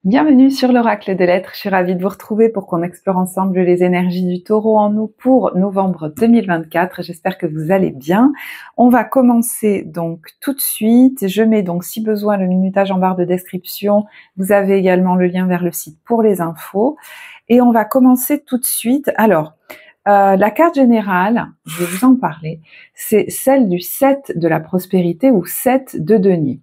Bienvenue sur l'Oracle des Lettres, je suis ravie de vous retrouver pour qu'on explore ensemble les énergies du Taureau en nous pour novembre 2024, j'espère que vous allez bien. On va commencer donc tout de suite, je mets donc si besoin le minutage en barre de description, vous avez également le lien vers le site pour les infos, et on va commencer tout de suite. Alors, la carte générale, je vais vous en parler, c'est celle du 7 de la prospérité ou 7 de denier.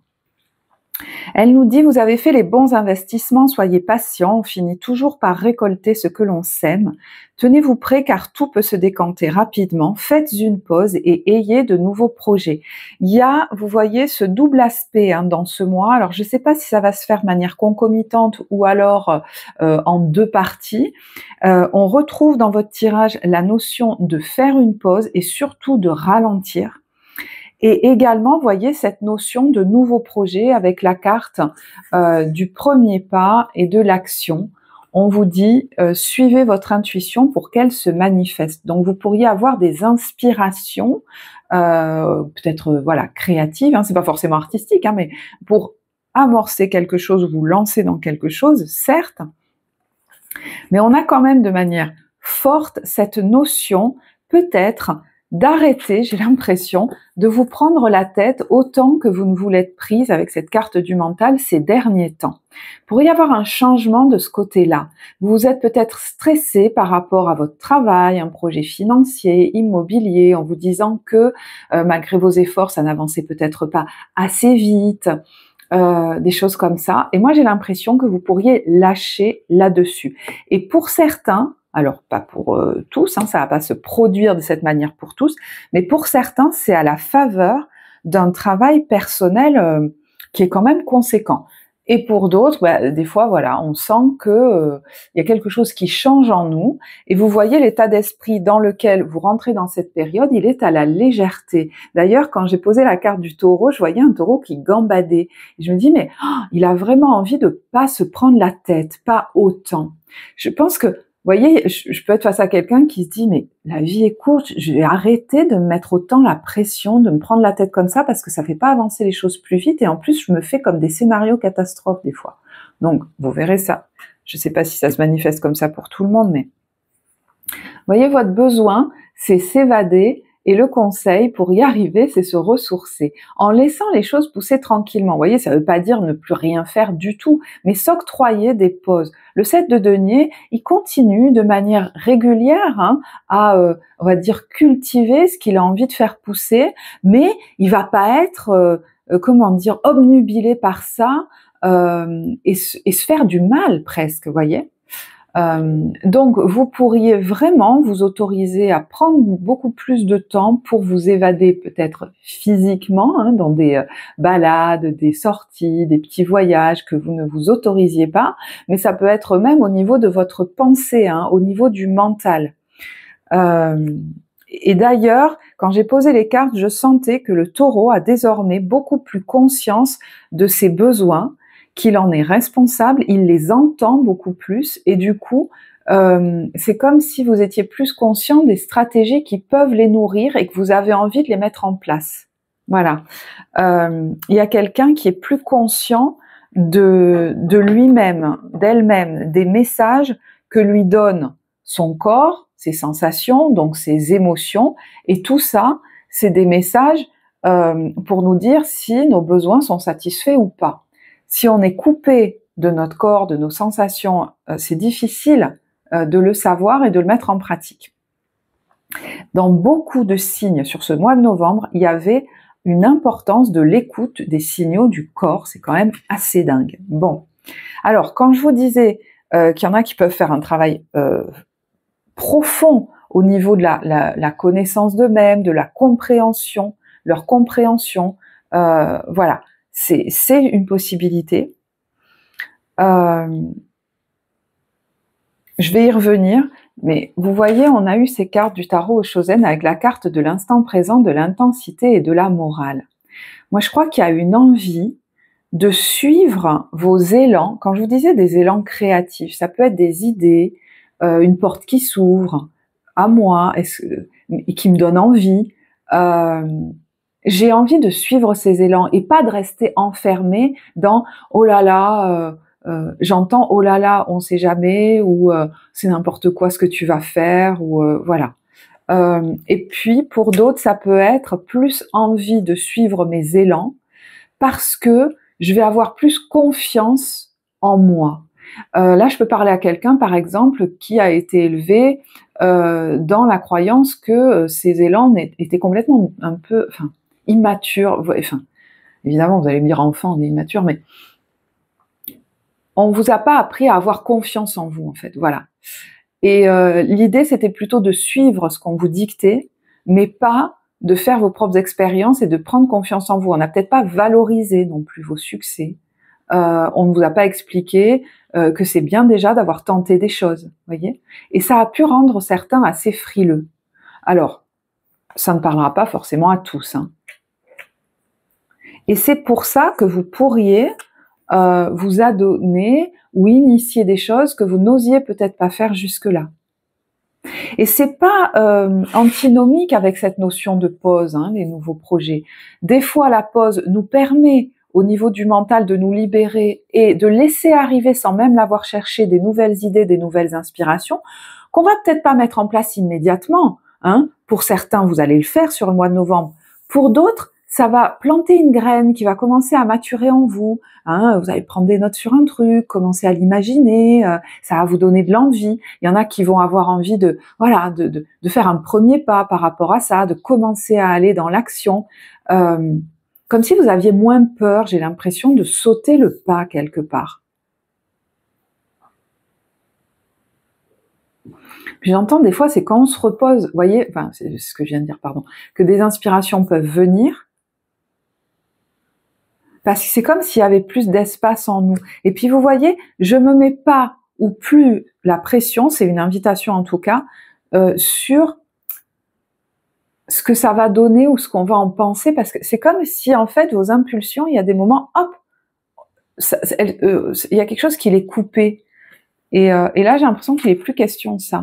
Elle nous dit, vous avez fait les bons investissements, soyez patients, on finit toujours par récolter ce que l'on sème. Tenez-vous prêts car tout peut se décanter rapidement, faites une pause et ayez de nouveaux projets. Il y a, vous voyez, ce double aspect dans ce mois. Alors, je ne sais pas si ça va se faire de manière concomitante ou alors en deux parties. On retrouve dans votre tirage la notion de faire une pause et surtout de ralentir. Et également, voyez cette notion de nouveau projet avec la carte du premier pas et de l'action. On vous dit, suivez votre intuition pour qu'elle se manifeste. Donc, vous pourriez avoir des inspirations, peut-être voilà créatives, c'est pas forcément artistique, mais pour amorcer quelque chose, vous lancer dans quelque chose, certes, mais on a quand même de manière forte cette notion, peut-être, d'arrêter, j'ai l'impression, de vous prendre la tête autant que vous ne vous l'êtes prise avec cette carte du mental ces derniers temps. Il pourrait y avoir un changement de ce côté-là. Vous êtes peut-être stressé par rapport à votre travail, un projet financier, immobilier, en vous disant que malgré vos efforts, ça n'avançait peut-être pas assez vite, des choses comme ça. Et moi, j'ai l'impression que vous pourriez lâcher là-dessus. Et pour certains, alors pas pour tous, ça va pas se produire de cette manière pour tous, mais pour certains, c'est à la faveur d'un travail personnel qui est quand même conséquent. Et pour d'autres, des fois, voilà, on sent que y a quelque chose qui change en nous. Et vous voyez l'état d'esprit dans lequel vous rentrez dans cette période, il est à la légèreté. D'ailleurs, quand j'ai posé la carte du Taureau, je voyais un Taureau qui gambadait. Et je me dis, mais il a vraiment envie de pas se prendre la tête, pas autant. Je pense que, vous voyez, je peux être face à quelqu'un qui se dit, mais la vie est courte, je vais arrêter de me mettre autant la pression, de me prendre la tête comme ça, parce que ça fait pas avancer les choses plus vite, et en plus, je me fais comme des scénarios catastrophes des fois. Donc, vous verrez ça. Je sais pas si ça se manifeste comme ça pour tout le monde, mais vous voyez, votre besoin, c'est s'évader, et le conseil pour y arriver, c'est se ressourcer, en laissant les choses pousser tranquillement. Vous voyez, ça ne veut pas dire ne plus rien faire du tout, mais s'octroyer des pauses. Le 7 de denier, il continue de manière régulière à, on va dire, cultiver ce qu'il a envie de faire pousser, mais il va pas être, comment dire, obnubilé par ça et se faire du mal presque, vous voyez. Donc, vous pourriez vraiment vous autoriser à prendre beaucoup plus de temps pour vous évader peut-être physiquement, dans des balades, des sorties, des petits voyages que vous ne vous autorisiez pas, mais ça peut être même au niveau de votre pensée, au niveau du mental. Et d'ailleurs, quand j'ai posé les cartes, je sentais que le Taureau a désormais beaucoup plus conscience de ses besoins, qu'il en est responsable, il les entend beaucoup plus, et du coup, c'est comme si vous étiez plus conscient des stratégies qui peuvent les nourrir et que vous avez envie de les mettre en place. Voilà. Il y a quelqu'un qui est plus conscient de lui-même, d'elle-même, des messages que lui donne son corps, ses sensations, donc ses émotions, et tout ça, c'est des messages pour nous dire si nos besoins sont satisfaits ou pas. Si on est coupé de notre corps, de nos sensations, c'est difficile de le savoir et de le mettre en pratique. Dans beaucoup de signes sur ce mois de novembre, il y avait une importance de l'écoute des signaux du corps, c'est quand même assez dingue. Bon, alors quand je vous disais qu'il y en a qui peuvent faire un travail profond au niveau de la connaissance d'eux-mêmes, de la compréhension, leur compréhension, voilà. C'est une possibilité. Je vais y revenir, mais vous voyez, on a eu ces cartes du tarot au Shosen avec la carte de l'instant présent, de l'intensité et de la morale. Moi, je crois qu'il y a une envie de suivre vos élans. Quand je vous disais des élans créatifs, ça peut être des idées, une porte qui s'ouvre à moi, et qui me donne envie. J'ai envie de suivre ces élans et pas de rester enfermée dans « oh là là, j'entends oh là là, on sait jamais, ou c'est n'importe quoi ce que tu vas faire, ou voilà. Et puis pour d'autres, ça peut être plus envie de suivre mes élans parce que je vais avoir plus confiance en moi. Là, je peux parler à quelqu'un, par exemple, qui a été élevé dans la croyance que ses élans étaient complètement un peu, enfin, immatures. Enfin, évidemment, vous allez me dire enfant, on est immature, mais on vous a pas appris à avoir confiance en vous, en fait. Voilà. Et l'idée, c'était plutôt de suivre ce qu'on vous dictait, mais pas de faire vos propres expériences et de prendre confiance en vous. On n'a peut-être pas valorisé non plus vos succès. On ne vous a pas expliqué que c'est bien déjà d'avoir tenté des choses, voyez. Et ça a pu rendre certains assez frileux. Alors, ça ne parlera pas forcément à tous, hein. Et c'est pour ça que vous pourriez vous adonner ou initier des choses que vous n'osiez peut-être pas faire jusque-là. Et c'est pas antinomique avec cette notion de pause, hein, les nouveaux projets. Des fois, la pause nous permet, au niveau du mental, de nous libérer et de laisser arriver, sans même l'avoir cherché, des nouvelles idées, des nouvelles inspirations, qu'on va peut-être pas mettre en place immédiatement, hein. Pour certains, vous allez le faire sur le mois de novembre. Pour d'autres, ça va planter une graine qui va commencer à maturer en vous, hein. Vous allez prendre des notes sur un truc, commencer à l'imaginer, ça va vous donner de l'envie. Il y en a qui vont avoir envie de, voilà, de faire un premier pas par rapport à ça, de commencer à aller dans l'action. Comme si vous aviez moins peur, j'ai l'impression, de sauter le pas quelque part. Puis j'entends des fois, c'est quand on se repose, vous voyez, enfin, c'est ce que je viens de dire, pardon, que des inspirations peuvent venir, parce que c'est comme s'il y avait plus d'espace en nous. Et puis vous voyez, je me mets pas, ou plus, la pression, c'est une invitation en tout cas, sur ce que ça va donner ou ce qu'on va en penser, parce que c'est comme si en fait vos impulsions, il y a des moments, hop, il y a quelque chose qui les coupait. Et là, j'ai l'impression qu'il n'est plus question de ça.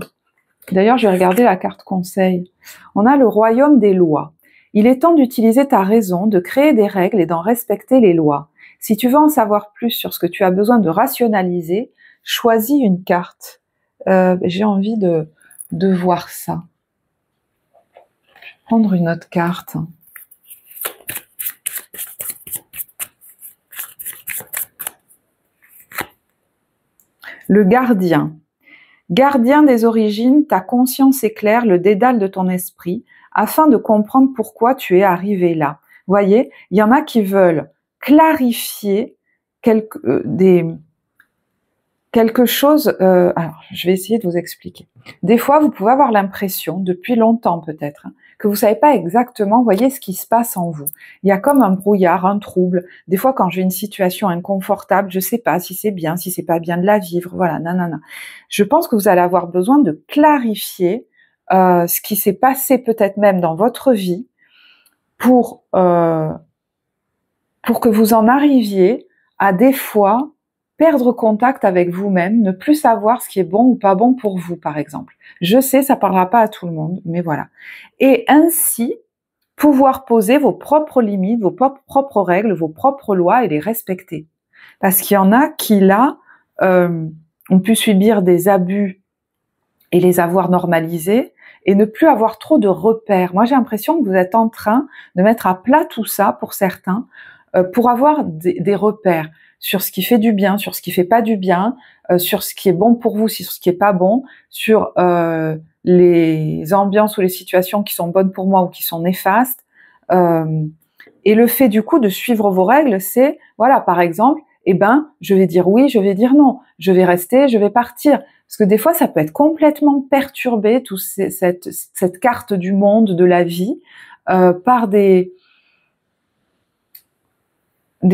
D'ailleurs, je vais regarder la carte conseil. On a le royaume des lois. Il est temps d'utiliser ta raison, de créer des règles et d'en respecter les lois. Si tu veux en savoir plus sur ce que tu as besoin de rationaliser, choisis une carte. J'ai envie de voir ça. Je vais prendre une autre carte. Le gardien. Gardien des origines, ta conscience éclaire le dédale de ton esprit afin de comprendre pourquoi tu es arrivé là. Voyez, il y en a qui veulent clarifier quelque chose. Alors, je vais essayer de vous expliquer. Des fois, vous pouvez avoir l'impression, depuis longtemps peut-être, hein, que vous savez pas exactement, voyez, ce qui se passe en vous. Il y a comme un brouillard, un trouble. Des fois, quand j'ai une situation inconfortable, je sais pas si c'est bien, si c'est pas bien de la vivre. Voilà, nanana. Je pense que vous allez avoir besoin de clarifier ce qui s'est passé peut-être même dans votre vie pour que vous en arriviez à des fois perdre contact avec vous-même, ne plus savoir ce qui est bon ou pas bon pour vous, par exemple. Je sais, ça parlera pas à tout le monde, mais voilà. Et ainsi, pouvoir poser vos propres limites, vos propres règles, vos propres lois et les respecter. Parce qu'il y en a qui, là, ont pu subir des abus et les avoir normalisés et ne plus avoir trop de repères. Moi, j'ai l'impression que vous êtes en train de mettre à plat tout ça, pour certains, pour avoir des repères sur ce qui fait du bien, sur ce qui fait pas du bien, sur ce qui est bon pour vous, sur ce qui est pas bon, sur les ambiances ou les situations qui sont bonnes pour moi ou qui sont néfastes. Et le fait du coup de suivre vos règles, c'est, voilà, par exemple, je vais dire oui, je vais dire non, je vais rester, je vais partir. Parce que des fois, ça peut être complètement perturbé, cette carte du monde, de la vie, par des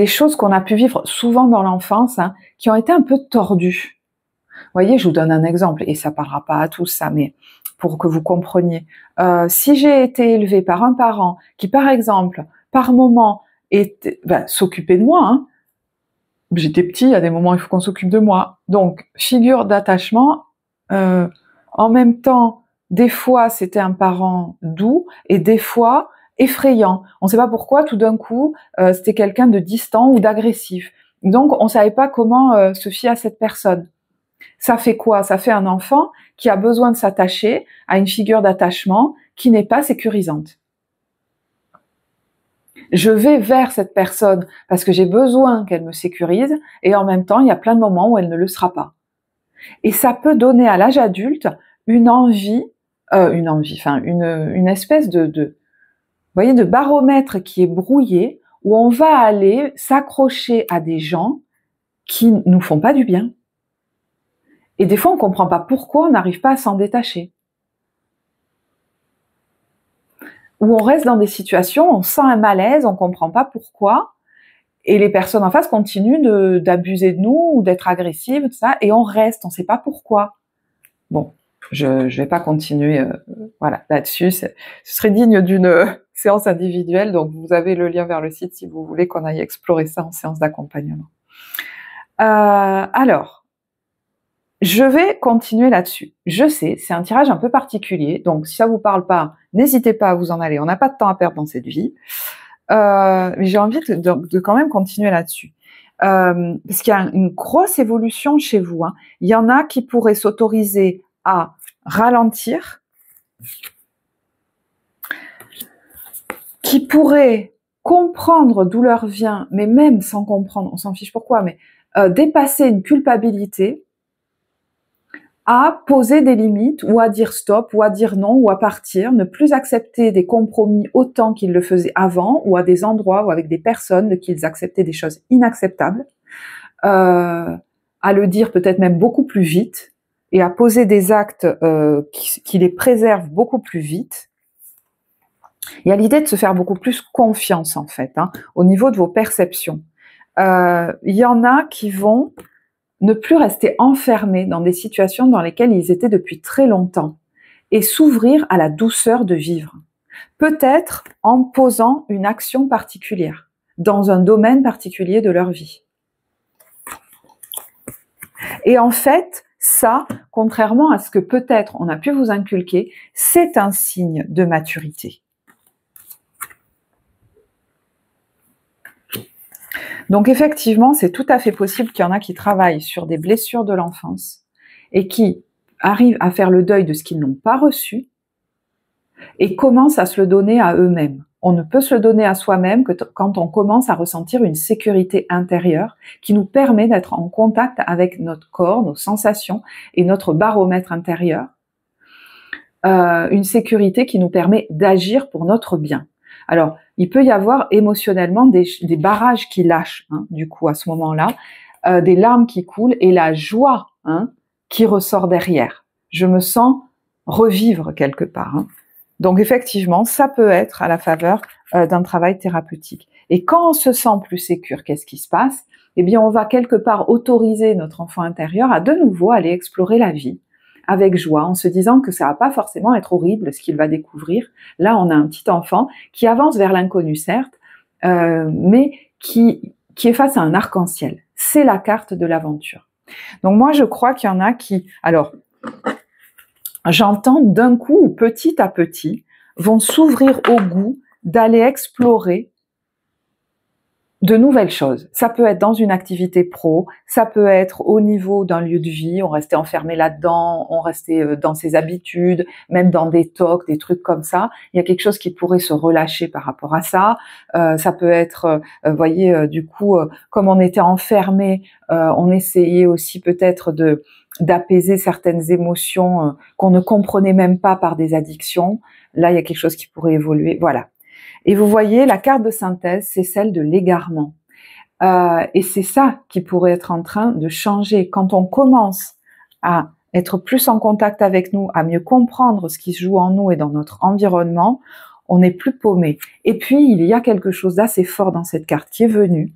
choses qu'on a pu vivre souvent dans l'enfance, hein, qui ont été un peu tordues. Vous voyez, je vous donne un exemple, et ça parlera pas à tous ça, mais pour que vous compreniez. Si j'ai été élevée par un parent qui, par exemple, par moment, s'occupait de moi, hein, j'étais petit, il y a des moments où il faut qu'on s'occupe de moi. Donc, figure d'attachement, en même temps, des fois, c'était un parent doux, et des fois, effrayant. On ne sait pas pourquoi, tout d'un coup, c'était quelqu'un de distant ou d'agressif. Donc, on ne savait pas comment se fier à cette personne. Ça fait quoi? Ça fait un enfant qui a besoin de s'attacher à une figure d'attachement qui n'est pas sécurisante. Je vais vers cette personne parce que j'ai besoin qu'elle me sécurise, et en même temps, il y a plein de moments où elle ne le sera pas. Et ça peut donner à l'âge adulte une espèce de baromètre qui est brouillé, où on va aller s'accrocher à des gens qui nous font pas du bien. Et des fois, on comprend pas pourquoi on n'arrive pas à s'en détacher. Où on reste dans des situations, on sent un malaise, on comprend pas pourquoi, et les personnes en face continuent d'abuser de nous ou d'être agressives, tout ça, et on reste, on sait pas pourquoi. Bon, je vais pas continuer voilà, là-dessus, ce serait digne d'une séance individuelle, donc vous avez le lien vers le site si vous voulez qu'on aille explorer ça en séance d'accompagnement. Alors, je vais continuer là-dessus. Je sais, c'est un tirage un peu particulier, donc si ça vous parle pas, n'hésitez pas à vous en aller, on n'a pas de temps à perdre dans cette vie. Mais j'ai envie de quand même continuer là-dessus. Parce qu'il y a une grosse évolution chez vous. Hein. Il y en a qui pourraient s'autoriser à ralentir, qui pourraient comprendre d'où leur vient, mais même sans comprendre, on s'en fiche pourquoi, mais dépasser une culpabilité, à poser des limites, ou à dire stop, ou à dire non, ou à partir, ne plus accepter des compromis autant qu'ils le faisaient avant, ou à des endroits ou avec des personnes de qui ils acceptaient des choses inacceptables, à le dire peut-être même beaucoup plus vite, et à poser des actes qui les préservent beaucoup plus vite. Il y a l'idée de se faire beaucoup plus confiance, en fait, hein, au niveau de vos perceptions. Il y en a qui vont ne plus rester enfermés dans des situations dans lesquelles ils étaient depuis très longtemps et s'ouvrir à la douceur de vivre. Peut-être en posant une action particulière dans un domaine particulier de leur vie. Et en fait, ça, contrairement à ce que peut-être on a pu vous inculquer, c'est un signe de maturité. Donc effectivement, c'est tout à fait possible qu'il y en a qui travaillent sur des blessures de l'enfance et qui arrivent à faire le deuil de ce qu'ils n'ont pas reçu et commencent à se le donner à eux-mêmes. On ne peut se le donner à soi-même que quand on commence à ressentir une sécurité intérieure qui nous permet d'être en contact avec notre corps, nos sensations et notre baromètre intérieur. Une sécurité qui nous permet d'agir pour notre bien. Alors, il peut y avoir émotionnellement des barrages qui lâchent, hein, du coup, à ce moment-là, des larmes qui coulent et la joie, hein, qui ressort derrière. Je me sens revivre quelque part. Hein. Donc, effectivement, ça peut être à la faveur d'un travail thérapeutique. Et quand on se sent plus sécure, qu'est-ce qui se passe? Eh bien, on va quelque part autoriser notre enfant intérieur à de nouveau aller explorer la vie avec joie, en se disant que ça va pas forcément être horrible ce qu'il va découvrir. Là, on a un petit enfant qui avance vers l'inconnu, certes, mais qui est face à un arc-en-ciel. C'est la carte de l'aventure. Donc moi, je crois qu'il y en a qui... Alors, j'entends d'un coup, ou petit à petit, vont s'ouvrir au goût d'aller explorer de nouvelles choses. Ça peut être dans une activité pro, ça peut être au niveau d'un lieu de vie, on restait enfermé là-dedans, on restait dans ses habitudes, même dans des tocs, des trucs comme ça. Il y a quelque chose qui pourrait se relâcher par rapport à ça. Ça peut être, voyez, du coup, comme on était enfermé, on essayait aussi peut-être d'apaiser certaines émotions qu'on ne comprenait même pas par des addictions. Là, il y a quelque chose qui pourrait évoluer. Voilà. Et vous voyez, la carte de synthèse, c'est celle de l'égarement. Et c'est ça qui pourrait être en train de changer. Quand on commence à être plus en contact avec nous, à mieux comprendre ce qui se joue en nous et dans notre environnement, on n'est plus paumé. Et puis, il y a quelque chose d'assez fort dans cette carte qui est venue.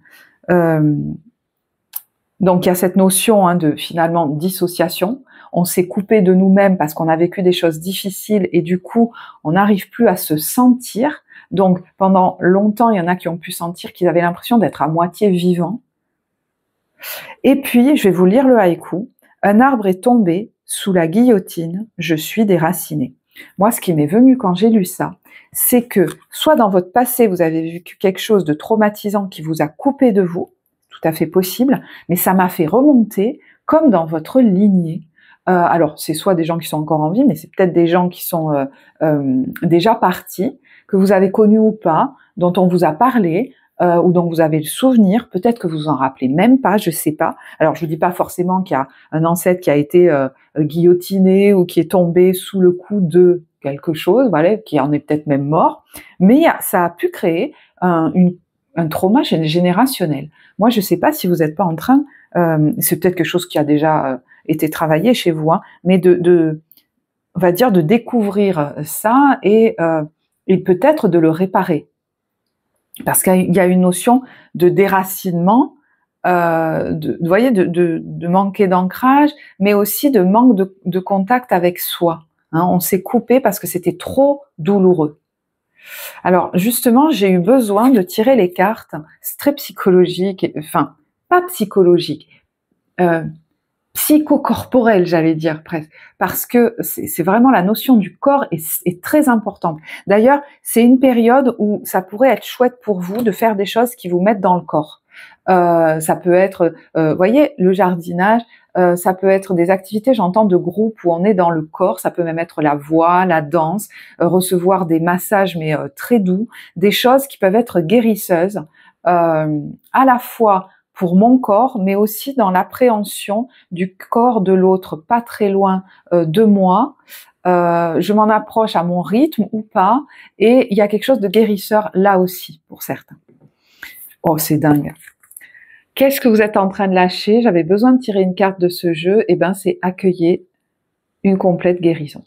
Donc, il y a cette notion de, finalement, dissociation. On s'est coupé de nous-mêmes parce qu'on a vécu des choses difficiles et du coup, on n'arrive plus à se sentir. Donc, pendant longtemps, il y en a qui ont pu sentir qu'ils avaient l'impression d'être à moitié vivants. Et puis, je vais vous lire le haïku. Un arbre est tombé sous la guillotine, je suis déraciné. Moi, ce qui m'est venu quand j'ai lu ça, c'est que soit dans votre passé, vous avez vécu quelque chose de traumatisant qui vous a coupé de vous, tout à fait possible, mais ça m'a fait remonter comme dans votre lignée. Alors, c'est soit des gens qui sont encore en vie, mais c'est peut-être des gens qui sont déjà partis, que vous avez connus ou pas, dont on vous a parlé, ou dont vous avez le souvenir, peut-être que vous en rappelez même pas, je sais pas. Alors, je vous dis pas forcément qu'il y a un ancêtre qui a été guillotiné ou qui est tombé sous le coup de quelque chose, voilà, qui en est peut-être même mort, mais ça a pu créer un trauma générationnel. Moi, je sais pas si vous n'êtes pas en train, c'est peut-être quelque chose qui a déjà été travaillé chez vous, hein, mais on va dire de découvrir ça et peut-être de le réparer. Parce qu'il y a une notion de déracinement, vous voyez, de manquer d'ancrage, mais aussi de manque de contact avec soi. Hein, on s'est coupé parce que c'était trop douloureux. Alors justement, j'ai eu besoin de tirer les cartes. C'est très psychologique, enfin pas psychologique, psychocorporel, j'allais dire presque, parce que c'est vraiment la notion du corps est très importante. D'ailleurs, c'est une période où ça pourrait être chouette pour vous de faire des choses qui vous mettent dans le corps. Ça peut être, voyez, le jardinage, ça peut être des activités, j'entends, de groupe où on est dans le corps, ça peut même être la voix, la danse, recevoir des massages mais très doux, des choses qui peuvent être guérisseuses, à la fois pour mon corps, mais aussi dans l'appréhension du corps de l'autre, pas très loin de moi. Je m'en approche à mon rythme ou pas, et il y a quelque chose de guérisseur là aussi pour certains. Oh, c'est dingue. Qu'est-ce que vous êtes en train de lâcher? J'avais besoin de tirer une carte de ce jeu. Eh ben, c'est accueillir une complète guérison.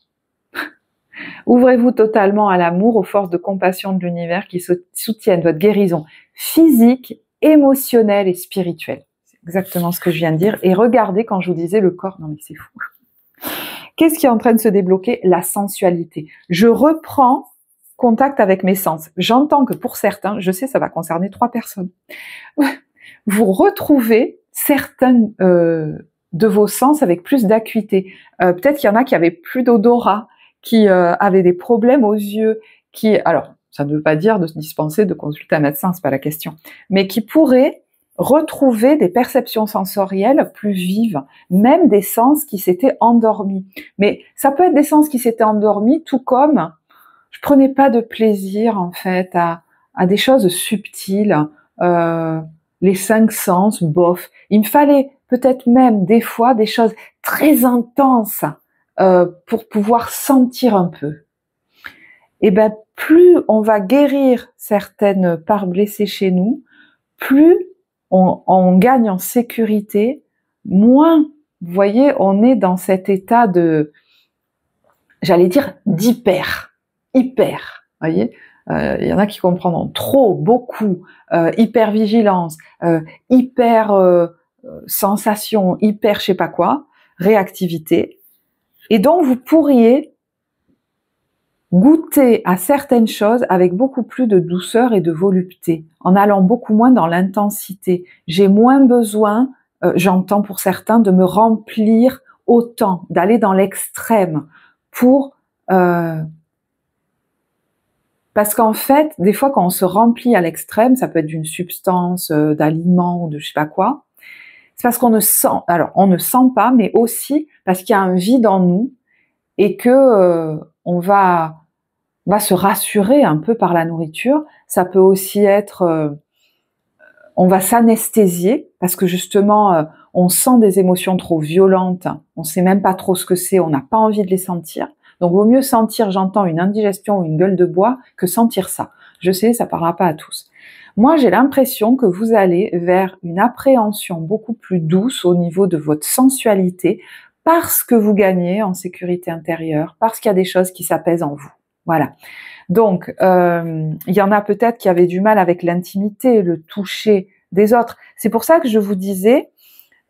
Ouvrez-vous totalement à l'amour, aux forces de compassion de l'univers qui soutiennent votre guérison physique, émotionnelle et spirituelle. C'est exactement ce que je viens de dire. Et regardez, quand je vous disais le corps, non mais c'est fou. Qu'est-ce qui est en train de se débloquer? La sensualité. Je reprends contact avec mes sens. J'entends que pour certains, je sais, ça va concerner 3 personnes, vous retrouvez certains de vos sens avec plus d'acuité. Peut-être qu'il y en a qui avaient plus d'odorat, qui avaient des problèmes aux yeux, alors, ça ne veut pas dire de se dispenser de consulter un médecin, c'est pas la question, mais qui pourraient retrouver des perceptions sensorielles plus vives, même des sens qui s'étaient endormis. Mais ça peut être des sens qui s'étaient endormis, tout comme je prenais pas de plaisir en fait à des choses subtiles, les 5 sens, bof. Il me fallait peut-être même des fois des choses très intenses pour pouvoir sentir un peu. Et ben plus on va guérir certaines parts blessées chez nous, plus on gagne en sécurité, moins, vous voyez, on est dans cet état de, j'allais dire, hyper, voyez. Il y en a qui comprendront trop, beaucoup, hyper-vigilance, hyper-sensation, hyper je sais pas quoi, réactivité. Et donc, vous pourriez goûter à certaines choses avec beaucoup plus de douceur et de volupté, en allant beaucoup moins dans l'intensité. J'ai moins besoin, j'entends pour certains, de me remplir autant, d'aller dans l'extrême pour... parce qu'en fait, des fois, quand on se remplit à l'extrême, ça peut être d'une substance, d'aliment ou de je sais pas quoi, c'est parce qu'on ne sent, alors on ne sent pas, mais aussi parce qu'il y a un vide en nous et que on va se rassurer un peu par la nourriture. Ça peut aussi être, on va s'anesthésier parce que justement, on sent des émotions trop violentes, on sait même pas trop ce que c'est, on n'a pas envie de les sentir. Donc, vaut mieux sentir, j'entends, une indigestion ou une gueule de bois que sentir ça. Je sais, ça parlera pas à tous. Moi, j'ai l'impression que vous allez vers une appréhension beaucoup plus douce au niveau de votre sensualité parce que vous gagnez en sécurité intérieure, parce qu'il y a des choses qui s'apaisent en vous. Voilà. Donc, il y en a peut-être qui avaient du mal avec l'intimité, le toucher des autres. C'est pour ça que je vous disais,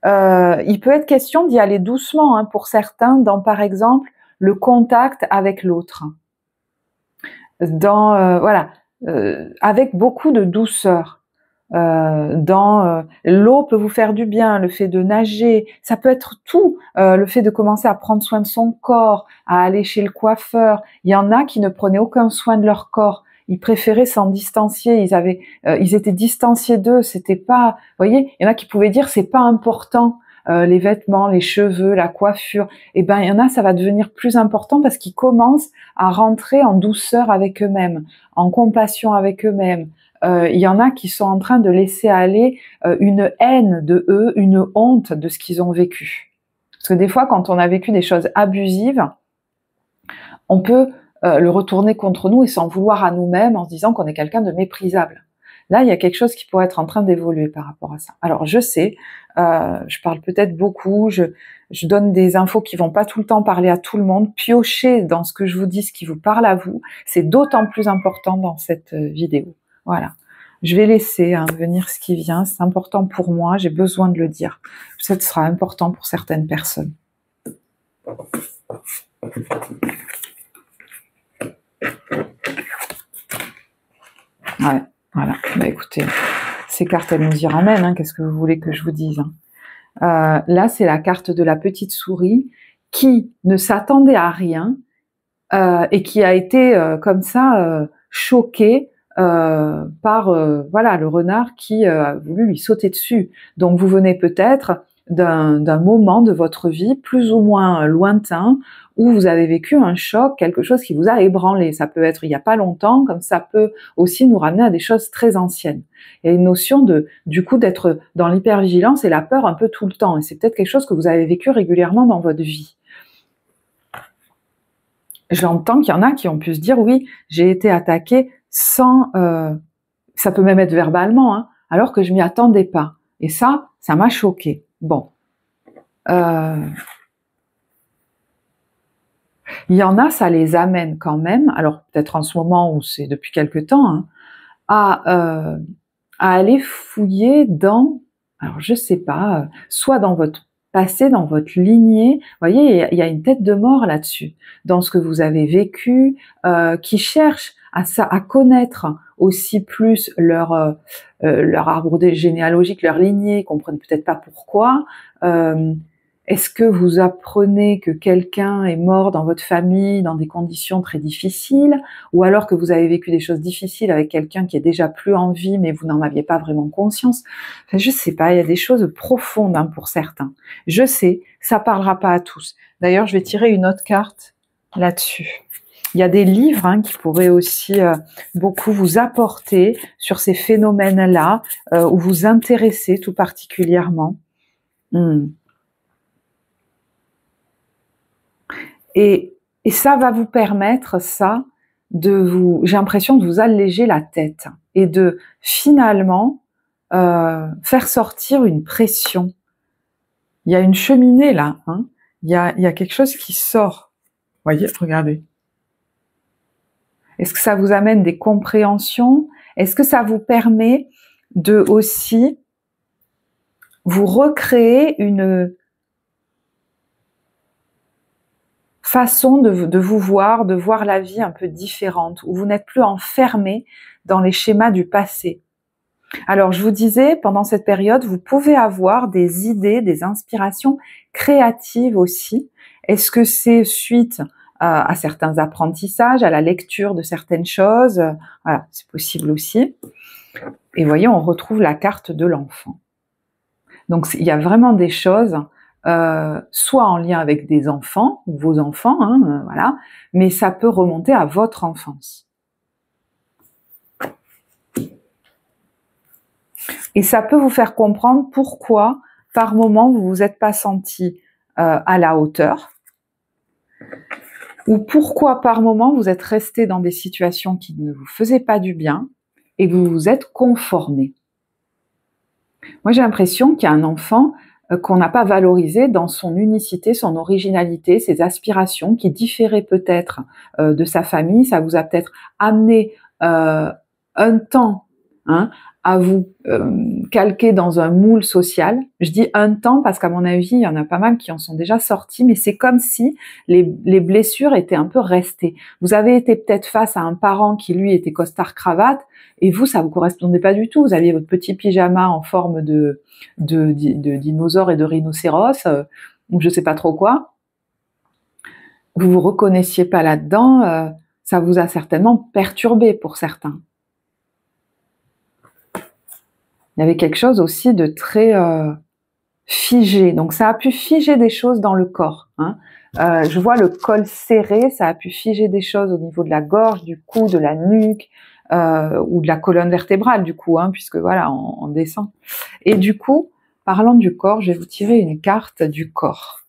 il peut être question d'y aller doucement, hein, pour certains, dans, par exemple, le contact avec l'autre, dans voilà, avec beaucoup de douceur. L'eau peut vous faire du bien, le fait de nager, ça peut être tout, le fait de commencer à prendre soin de son corps, à aller chez le coiffeur. Il y en a qui ne prenaient aucun soin de leur corps ils préféraient s'en distancier, ils étaient distanciés d'eux, c'était pas, vous voyez, il y en a qui pouvaient dire c'est pas important, les vêtements, les cheveux, la coiffure, et ben il y en a ça va devenir plus important parce qu'ils commencent à rentrer en douceur avec eux-mêmes, en compassion avec eux-mêmes. Il y en a qui sont en train de laisser aller une haine de eux, une honte de ce qu'ils ont vécu. Parce que des fois, quand on a vécu des choses abusives, on peut le retourner contre nous et s'en vouloir à nous-mêmes en se disant qu'on est quelqu'un de méprisable. Là, il y a quelque chose qui pourrait être en train d'évoluer par rapport à ça. Alors, je sais, je parle peut-être beaucoup, je donne des infos qui vont pas tout le temps parler à tout le monde. Piochez dans ce que je vous dis, ce qui vous parle à vous. C'est d'autant plus important dans cette vidéo. Voilà. Je vais laisser venir ce qui vient. C'est important pour moi. J'ai besoin de le dire. Ça sera important pour certaines personnes. Ouais, voilà. Bah écoutez, ces cartes, elles nous y ramènent. Hein. Qu'est-ce que vous voulez que je vous dise, hein. Là, c'est la carte de la petite souris qui ne s'attendait à rien et qui a été comme ça choquée par voilà le renard qui a voulu lui sauter dessus. Donc vous venez peut-être d'un moment de votre vie plus ou moins lointain où vous avez vécu un choc, quelque chose qui vous a ébranlé. Ça peut être il n'y a pas longtemps, comme ça peut aussi nous ramener à des choses très anciennes. Il y a une notion du coup d'être dans l'hypervigilance et la peur un peu tout le temps. Et c'est peut-être quelque chose que vous avez vécu régulièrement dans votre vie. J'entends qu'il y en a qui ont pu se dire oui, j'ai été attaqué sans, ça peut même être verbalement, hein, alors que je m'y attendais pas. Et ça m'a choqué. Bon, il y en a, ça les amène quand même. Alors peut-être en ce moment ou c'est depuis quelque temps, hein, à aller fouiller dans, alors je sais pas, soit dans votre passé, dans votre lignée. Vous voyez, il y a une tête de mort là-dessus, dans ce que vous avez vécu, qui cherche à connaître aussi plus leur arbre généalogique, leur lignée, ils comprennent peut-être pas pourquoi. Est-ce que vous apprenez que quelqu'un est mort dans votre famille dans des conditions très difficiles, ou alors que vous avez vécu des choses difficiles avec quelqu'un qui est déjà plus en vie, mais vous n'en aviez pas vraiment conscience? Enfin, je sais pas, il y a des choses profondes hein, pour certains. Je sais, ça parlera pas à tous. D'ailleurs, je vais tirer une autre carte là-dessus. Il y a des livres hein, qui pourraient aussi beaucoup vous apporter sur ces phénomènes-là, ou vous intéresser tout particulièrement. Et ça va vous permettre, ça, j'ai l'impression de vous alléger la tête et de finalement faire sortir une pression. Il y a une cheminée là, hein. Il y a quelque chose qui sort. Voyez, regardez. Est-ce que ça vous amène des compréhensions? Est-ce que ça vous permet de aussi vous recréer une façon de vous voir, de voir la vie un peu différente, où vous n'êtes plus enfermé dans les schémas du passé? Alors, je vous disais, pendant cette période, vous pouvez avoir des idées, des inspirations créatives aussi. Est-ce que c'est suite à certains apprentissages, à la lecture de certaines choses? Voilà, c'est possible aussi. Et vous voyez, on retrouve la carte de l'enfant. Donc, il y a vraiment des choses, soit en lien avec des enfants, ou vos enfants, hein, voilà, mais ça peut remonter à votre enfance. Et ça peut vous faire comprendre pourquoi, par moment, vous vous êtes pas senti à la hauteur, ou pourquoi, par moment, vous êtes resté dans des situations qui ne vous faisaient pas du bien, et vous vous êtes conformé. Moi, j'ai l'impression qu'il y a un enfant qu'on n'a pas valorisé dans son unicité, son originalité, ses aspirations, qui différaient peut-être de sa famille. Ça vous a peut-être amené un temps hein, à vous calquer dans un moule social. Je dis un temps parce qu'à mon avis, il y en a pas mal qui en sont déjà sortis, mais c'est comme si les blessures étaient un peu restées. Vous avez été peut-être face à un parent qui, lui, était costard-cravate, et vous, ça vous correspondait pas du tout. Vous aviez votre petit pyjama en forme de dinosaure et de rhinocéros, ou je sais pas trop quoi. Vous vous reconnaissiez pas là-dedans, ça vous a certainement perturbé pour certains. Il y avait quelque chose aussi de très figé. Donc ça a pu figer des choses dans le corps. Hein. Je vois le col serré, ça a pu figer des choses au niveau de la gorge, du cou, de la nuque, ou de la colonne vertébrale du coup, hein, puisque voilà, on descend. Et du coup, parlant du corps, je vais vous tirer une carte du corps.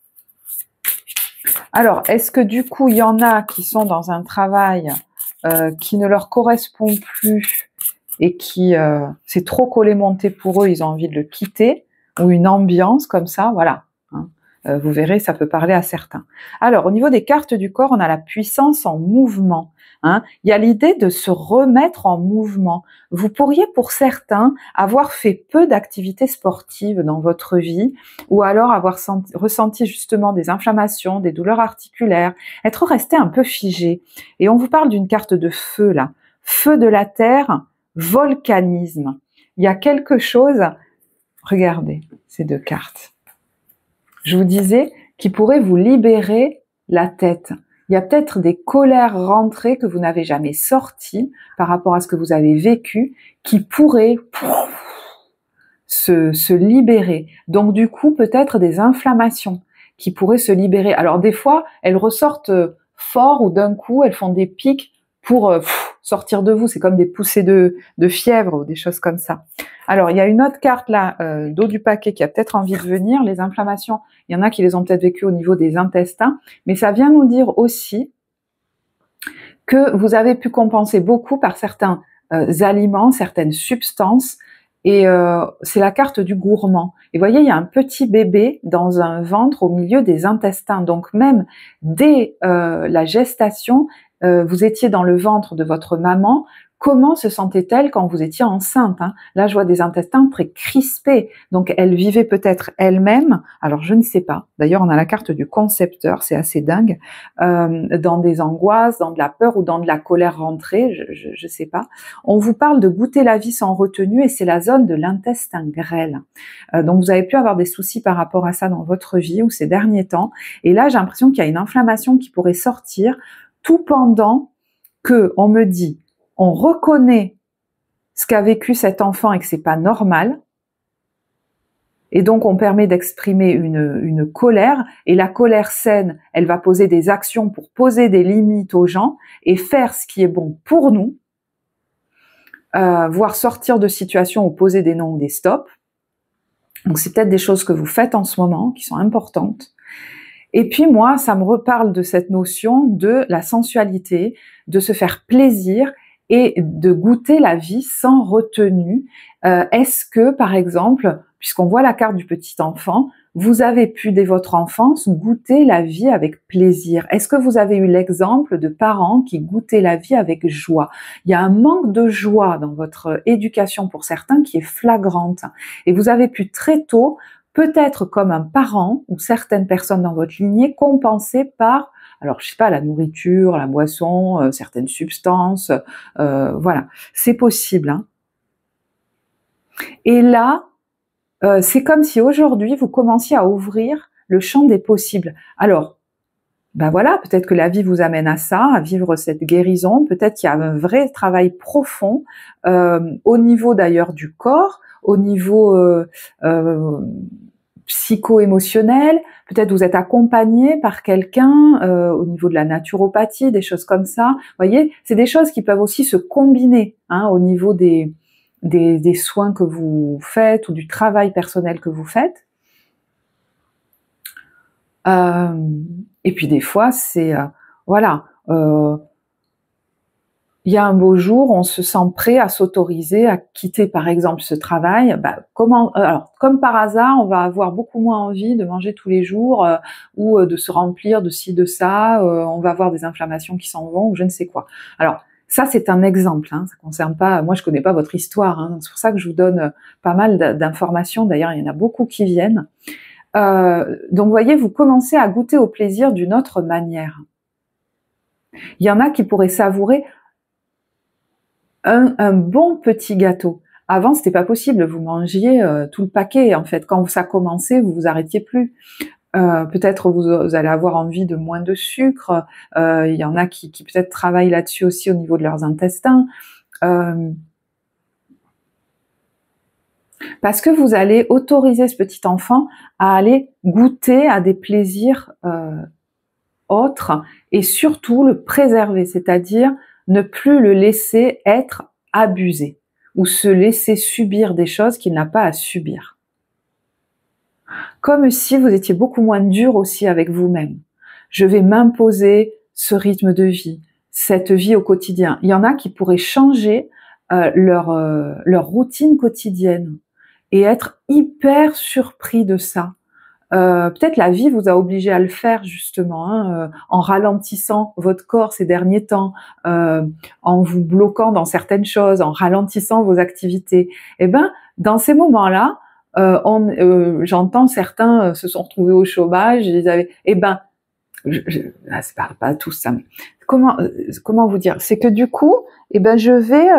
Alors, est-ce que du coup, il y en a qui sont dans un travail qui ne leur correspond plus et qui c'est trop collé-monté pour eux, ils ont envie de le quitter, ou une ambiance comme ça, voilà. Hein. Vous verrez, ça peut parler à certains. Alors, au niveau des cartes du corps, on a la puissance en mouvement. Hein. Il y a l'idée de se remettre en mouvement. Vous pourriez, pour certains, avoir fait peu d'activités sportives dans votre vie, ou alors avoir ressenti justement des inflammations, des douleurs articulaires, être resté un peu figé. Et on vous parle d'une carte de feu, là. Feu de la terre, volcanisme. Il y a quelque chose, regardez ces deux cartes. Je vous disais qui pourrait vous libérer la tête. Il y a peut-être des colères rentrées que vous n'avez jamais sorties par rapport à ce que vous avez vécu, qui pourraient se libérer. Donc du coup, peut-être des inflammations qui pourraient se libérer. Alors des fois, elles ressortent fort ou d'un coup, elles font des pics pour sortir de vous. C'est comme des poussées de fièvre ou des choses comme ça. Alors, il y a une autre carte là, d'eau du paquet, qui a peut-être envie de venir. Les inflammations, il y en a qui les ont peut-être vécues au niveau des intestins, mais ça vient nous dire aussi que vous avez pu compenser beaucoup par certains aliments, certaines substances, et c'est la carte du gourmand. Et vous voyez, il y a un petit bébé dans un ventre au milieu des intestins. Donc même dès la gestation, vous étiez dans le ventre de votre maman. Comment se sentait-elle quand vous étiez enceinte, hein? Là, je vois des intestins très crispés. Donc, elle vivait peut-être elle-même, alors je ne sais pas. D'ailleurs, on a la carte du concepteur, c'est assez dingue, dans des angoisses, dans de la peur ou dans de la colère rentrée, je sais pas. On vous parle de goûter la vie sans retenue et c'est la zone de l'intestin grêle. Donc, vous avez pu avoir des soucis par rapport à ça dans votre vie ou ces derniers temps. Et là, j'ai l'impression qu'il y a une inflammation qui pourrait sortir tout pendant que on me dit on reconnaît ce qu'a vécu cet enfant et que c'est pas normal, et donc on permet d'exprimer une colère, et la colère saine, elle va poser des actions pour poser des limites aux gens et faire ce qui est bon pour nous, voire sortir de situations ou poser des non ou des stops. Donc c'est peut-être des choses que vous faites en ce moment, qui sont importantes. Et puis moi, ça me reparle de cette notion de la sensualité, de se faire plaisir, et de goûter la vie sans retenue. Est-ce que, par exemple, puisqu'on voit la carte du petit enfant, vous avez pu, dès votre enfance, goûter la vie avec plaisir? Est-ce que vous avez eu l'exemple de parents qui goûtaient la vie avec joie? Il y a un manque de joie dans votre éducation pour certains qui est flagrante. Et vous avez pu très tôt, peut-être comme un parent ou certaines personnes dans votre lignée, compenser par, alors je sais pas, la nourriture, la boisson, certaines substances, voilà, c'est possible. Hein. Et là, c'est comme si aujourd'hui vous commenciez à ouvrir le champ des possibles. Alors, ben voilà, peut-être que la vie vous amène à ça, à vivre cette guérison. Peut-être qu'il y a un vrai travail profond au niveau d'ailleurs du corps, au niveau psycho-émotionnel, peut-être vous êtes accompagné par quelqu'un au niveau de la naturopathie, des choses comme ça. Vous voyez, c'est des choses qui peuvent aussi se combiner hein, au niveau des soins que vous faites ou du travail personnel que vous faites. Et puis des fois, c'est voilà. Il y a un beau jour, on se sent prêt à s'autoriser à quitter, par exemple, ce travail. Alors, comme par hasard, on va avoir beaucoup moins envie de manger tous les jours ou de se remplir de ci, de ça. On va avoir des inflammations qui s'en vont ou je ne sais quoi. Alors, ça, c'est un exemple. Hein, ça concerne pas. Moi, je connais pas votre histoire. Hein, donc c'est pour ça que je vous donne pas mal d'informations. D'ailleurs, il y en a beaucoup qui viennent. Donc, vous voyez, vous commencez à goûter au plaisir d'une autre manière. Il y en a qui pourraient savourer un bon petit gâteau. Avant, c'était pas possible. Vous mangiez tout le paquet. En fait, quand ça commençait, vous vous arrêtiez plus. Peut-être vous allez avoir envie de moins de sucre. Il y en a qui peut-être travaillent là-dessus aussi au niveau de leurs intestins. Parce que vous allez autoriser ce petit enfant à aller goûter à des plaisirs autres et surtout le préserver, c'est-à-dire ne plus le laisser être abusé ou se laisser subir des choses qu'il n'a pas à subir. Comme si vous étiez beaucoup moins dur aussi avec vous-même. Je vais m'imposer ce rythme de vie, cette vie au quotidien. Il y en a qui pourraient changer leur routine quotidienne et être hyper surpris de ça. Peut-être la vie vous a obligé à le faire justement, hein, en ralentissant votre corps ces derniers temps, en vous bloquant dans certaines choses, en ralentissant vos activités. Et ben, dans ces moments-là, j'entends certains se sont retrouvés au chômage, ils avaient, c'est pas tous ça, mais comment vous dire, c'est que du coup, je vais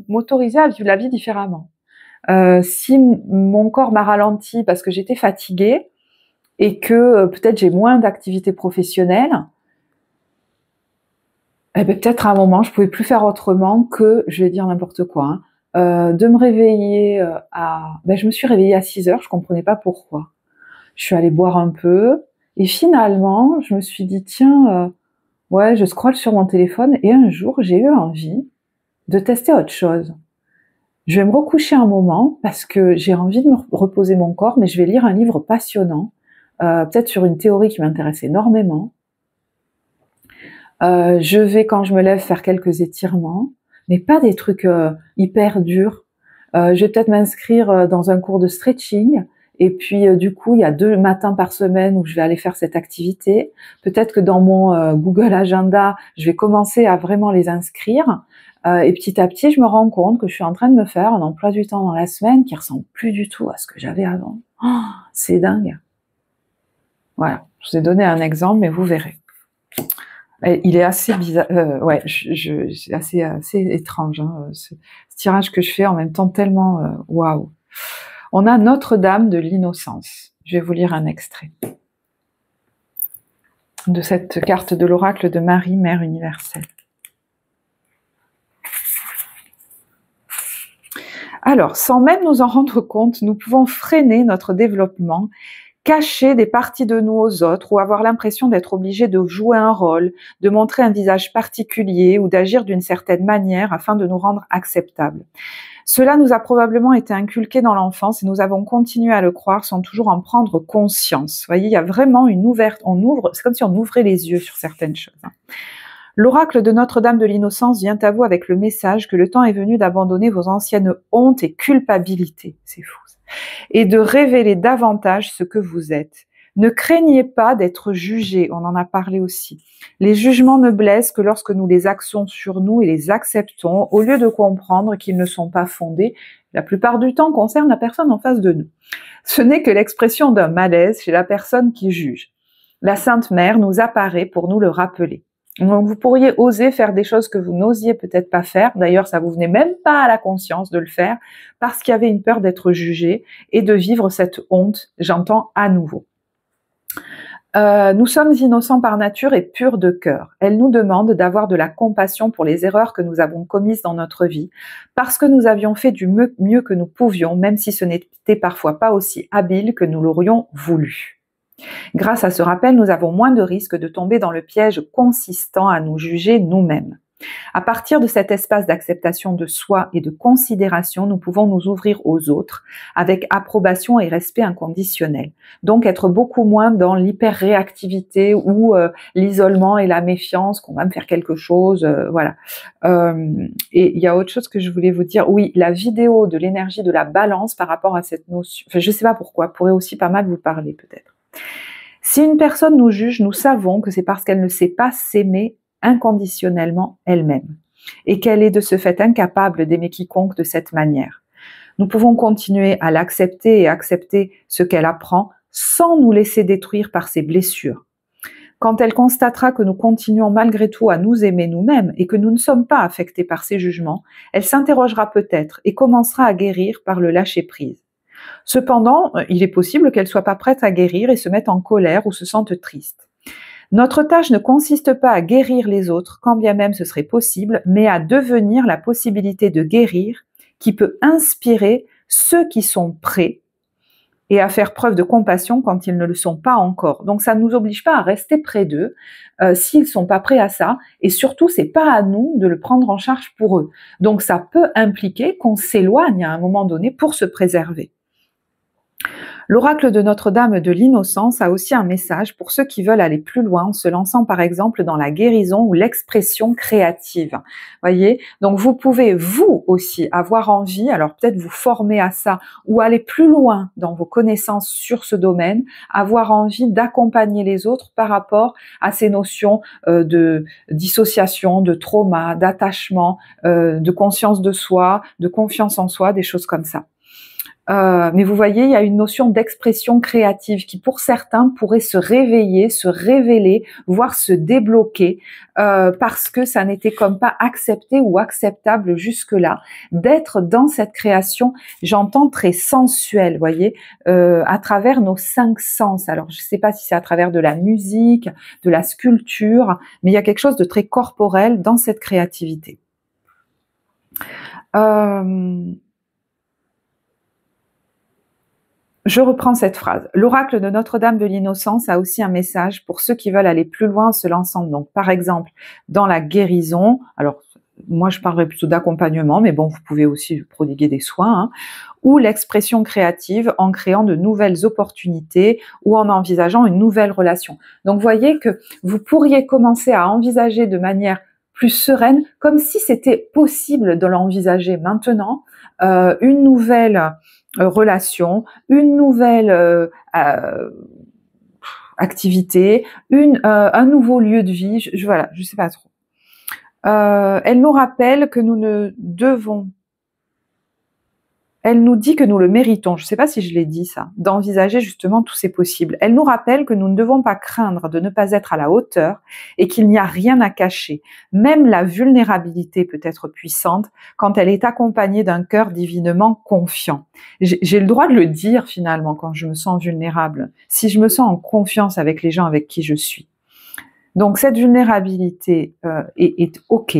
m'autoriser à vivre la vie différemment. Si mon corps m'a ralenti parce que j'étais fatiguée et que peut-être j'ai moins d'activité professionnelle, peut-être à un moment je pouvais plus faire autrement que, je vais dire n'importe quoi, de me réveiller je me suis réveillée à 6 heures, je comprenais pas pourquoi. Je suis allée boire un peu et finalement je me suis dit tiens, je scrolle sur mon téléphone et un jour j'ai eu envie de tester autre chose. Je vais me recoucher un moment parce que j'ai envie de me reposer mon corps, mais je vais lire un livre passionnant, peut-être sur une théorie qui m'intéresse énormément. Je vais, quand je me lève, faire quelques étirements, mais pas des trucs hyper durs. Je vais peut-être m'inscrire dans un cours de stretching, et puis du coup, il y a 2 matins par semaine où je vais aller faire cette activité. Peut-être que dans mon Google Agenda, je vais commencer à vraiment les inscrire. Et petit à petit, je me rends compte que je suis en train de me faire un emploi du temps dans la semaine qui ressemble plus du tout à ce que j'avais avant. Oh, c'est dingue. Voilà, je vous ai donné un exemple, mais vous verrez. Et il est assez bizarre, c'est assez étrange, hein, ce tirage que je fais en même temps tellement waouh. On a Notre-Dame de l'Innocence. Je vais vous lire un extrait de cette carte de l'oracle de Marie, Mère universelle. Alors, sans même nous en rendre compte, nous pouvons freiner notre développement, cacher des parties de nous aux autres ou avoir l'impression d'être obligé de jouer un rôle, de montrer un visage particulier ou d'agir d'une certaine manière afin de nous rendre acceptables. Cela nous a probablement été inculqué dans l'enfance et nous avons continué à le croire sans toujours en prendre conscience. Vous voyez, il y a vraiment c'est comme si on ouvrait les yeux sur certaines choses. L'oracle de Notre-Dame de l'Innocence vient à vous avec le message que le temps est venu d'abandonner vos anciennes hontes et culpabilités, c'est fou, et de révéler davantage ce que vous êtes. Ne craignez pas d'être jugé, on en a parlé aussi. Les jugements ne blessent que lorsque nous les axons sur nous et les acceptons, au lieu de comprendre qu'ils ne sont pas fondés, la plupart du temps concernent la personne en face de nous. Ce n'est que l'expression d'un malaise chez la personne qui juge. La Sainte Mère nous apparaît pour nous le rappeler. Donc vous pourriez oser faire des choses que vous n'osiez peut-être pas faire, d'ailleurs ça vous venait même pas à la conscience de le faire, parce qu'il y avait une peur d'être jugé et de vivre cette honte, j'entends à nouveau. Nous sommes innocents par nature et purs de cœur. Elle nous demande d'avoir de la compassion pour les erreurs que nous avons commises dans notre vie, parce que nous avions fait du mieux que nous pouvions, même si ce n'était parfois pas aussi habile que nous l'aurions voulu. Grâce à ce rappel, nous avons moins de risques de tomber dans le piège consistant à nous juger nous-mêmes. À partir de cet espace d'acceptation de soi et de considération, nous pouvons nous ouvrir aux autres avec approbation et respect inconditionnel. Donc être beaucoup moins dans l'hyper-réactivité ou l'isolement et la méfiance, qu'on va me faire quelque chose, voilà. Et il y a autre chose que je voulais vous dire. Oui, la vidéo de l'énergie de la balance par rapport à cette notion, je ne sais pas pourquoi, pourrait aussi pas mal vous parler peut-être. Si une personne nous juge, nous savons que c'est parce qu'elle ne sait pas s'aimer inconditionnellement elle-même et qu'elle est de ce fait incapable d'aimer quiconque de cette manière. Nous pouvons continuer à l'accepter et accepter ce qu'elle apprend sans nous laisser détruire par ses blessures. Quand elle constatera que nous continuons malgré tout à nous aimer nous-mêmes et que nous ne sommes pas affectés par ses jugements, elle s'interrogera peut-être et commencera à guérir par le lâcher-prise. Cependant, il est possible qu'elle soit pas prête à guérir et se mette en colère ou se sente triste. Notre tâche ne consiste pas à guérir les autres, quand bien même ce serait possible, mais à devenir la possibilité de guérir qui peut inspirer ceux qui sont prêts et à faire preuve de compassion quand ils ne le sont pas encore. Donc ça ne nous oblige pas à rester près d'eux s'ils ne sont pas prêts à ça, et surtout c'est pas à nous de le prendre en charge pour eux. Donc ça peut impliquer qu'on s'éloigne à un moment donné pour se préserver. L'oracle de Notre-Dame de l'Innocence a aussi un message pour ceux qui veulent aller plus loin en se lançant par exemple dans la guérison ou l'expression créative. Voyez, donc vous pouvez vous aussi avoir envie, alors peut-être vous former à ça ou aller plus loin dans vos connaissances sur ce domaine, avoir envie d'accompagner les autres par rapport à ces notions de dissociation, de trauma, d'attachement, de conscience de soi, de confiance en soi, des choses comme ça. Mais vous voyez, il y a une notion d'expression créative qui, pour certains, pourrait se réveiller, se révéler, voire se débloquer, parce que ça n'était comme pas accepté ou acceptable jusque-là, d'être dans cette création, j'entends très sensuelle, voyez, à travers nos 5 sens. Alors, je ne sais pas si c'est à travers de la musique, de la sculpture, mais il y a quelque chose de très corporel dans cette créativité. Je reprends cette phrase. L'oracle de Notre-Dame de l'Innocence a aussi un message pour ceux qui veulent aller plus loin en se lançant. Donc, par exemple, dans la guérison. Alors, moi, je parlerai plutôt d'accompagnement, mais bon, vous pouvez aussi prodiguer des soins, hein, ou l'expression créative en créant de nouvelles opportunités ou en envisageant une nouvelle relation. Donc, voyez que vous pourriez commencer à envisager de manière plus sereine, comme si c'était possible de l'envisager maintenant, une nouvelle relation, une nouvelle activité, un nouveau lieu de vie, voilà, je sais pas trop. Elle nous rappelle que nous ne devons, elle nous dit que nous le méritons, je ne sais pas si je l'ai dit ça, d'envisager justement tous ces possibles. Elle nous rappelle que nous ne devons pas craindre de ne pas être à la hauteur et qu'il n'y a rien à cacher. Même la vulnérabilité peut être puissante quand elle est accompagnée d'un cœur divinement confiant. J'ai le droit de le dire finalement quand je me sens vulnérable, si je me sens en confiance avec les gens avec qui je suis. Donc cette vulnérabilité est OK.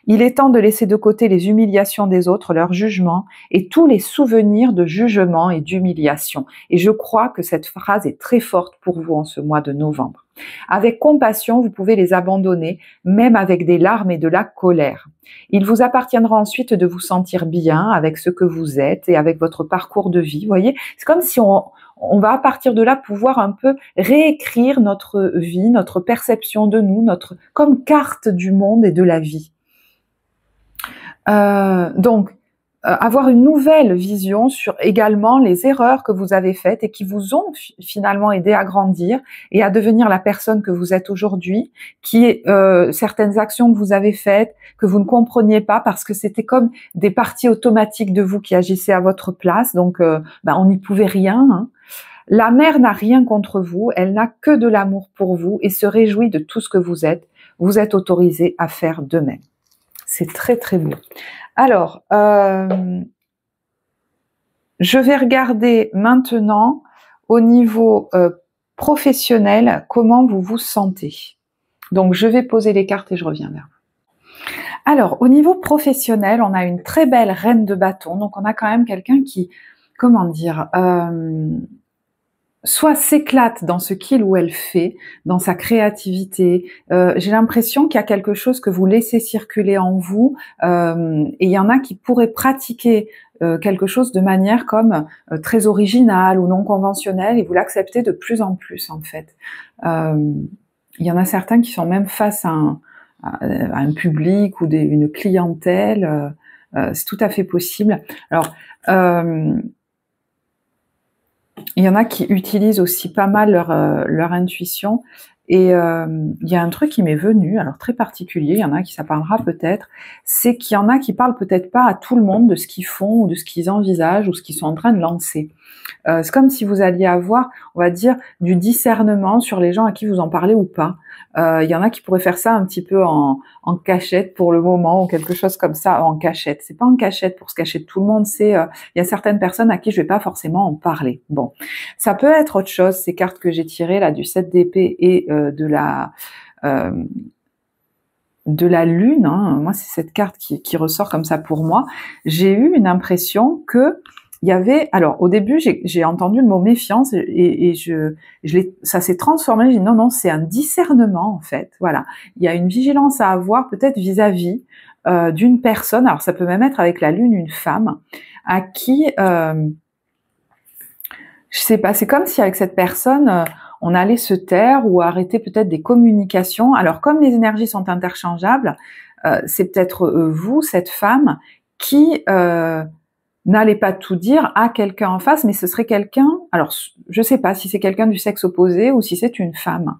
Il est temps de laisser de côté les humiliations des autres, leurs jugements et tous les souvenirs de jugement et d'humiliation. Et je crois que cette phrase est très forte pour vous en ce mois de novembre. Avec compassion, vous pouvez les abandonner, même avec des larmes et de la colère. Il vous appartiendra ensuite de vous sentir bien avec ce que vous êtes et avec votre parcours de vie. Vous voyez, c'est comme si on va à partir de là pouvoir un peu réécrire notre vie, notre perception de nous, notre comme carte du monde et de la vie. Donc, avoir une nouvelle vision sur également les erreurs que vous avez faites et qui vous ont finalement aidé à grandir et à devenir la personne que vous êtes aujourd'hui, qui est certaines actions que vous avez faites, que vous ne compreniez pas parce que c'était comme des parties automatiques de vous qui agissaient à votre place, donc on n'y pouvait rien, hein. La mère n'a rien contre vous, elle n'a que de l'amour pour vous et se réjouit de tout ce que vous êtes. Vous êtes autorisé à faire de même. C'est très très beau. Alors, je vais regarder maintenant au niveau professionnel comment vous vous sentez. Donc, je vais poser les cartes et je reviens vers vous. Alors, au niveau professionnel, on a une très belle reine de bâton. Donc, on a quand même quelqu'un qui, comment dire, soit s'éclate dans ce qu'il ou elle fait, dans sa créativité. J'ai l'impression qu'il y a quelque chose que vous laissez circuler en vous, et il y en a qui pourraient pratiquer quelque chose de manière comme très originale ou non conventionnelle, et vous l'acceptez de plus en plus en fait. Il y en a certains qui sont même face à un public ou une clientèle, c'est tout à fait possible. Alors, il y en a qui utilisent aussi pas mal leur intuition. Et il y a un truc qui m'est venu, alors très particulier, il y en a qui ça parlera peut-être, c'est qu'il y en a qui parlent peut-être pas à tout le monde de ce qu'ils font ou de ce qu'ils envisagent ou ce qu'ils sont en train de lancer. C'est comme si vous alliez avoir, on va dire, du discernement sur les gens à qui vous en parlez ou pas. Il y en a qui pourraient faire ça un petit peu en cachette pour le moment ou quelque chose comme ça, en cachette. C'est pas en cachette pour se cacher de tout le monde, c'est il y a certaines personnes à qui je vais pas forcément en parler. Bon, ça peut être autre chose. Ces cartes que j'ai tirées là du 7 d'épée et de la lune, hein. Moi c'est cette carte qui ressort comme ça pour moi. J'ai eu une impression que il y avait, alors au début j'ai entendu le mot méfiance et ça s'est transformé. J'ai dit non, c'est un discernement en fait. Voilà, il y a une vigilance à avoir peut-être vis-à-vis d'une personne. Alors ça peut même être avec la lune une femme à qui je sais pas. C'est comme si avec cette personne on allait se taire ou arrêter peut-être des communications. Alors comme les énergies sont interchangeables, c'est peut-être vous, cette femme, qui n'allez pas tout dire à quelqu'un en face, mais ce serait quelqu'un, alors je sais pas si c'est quelqu'un du sexe opposé ou si c'est une femme.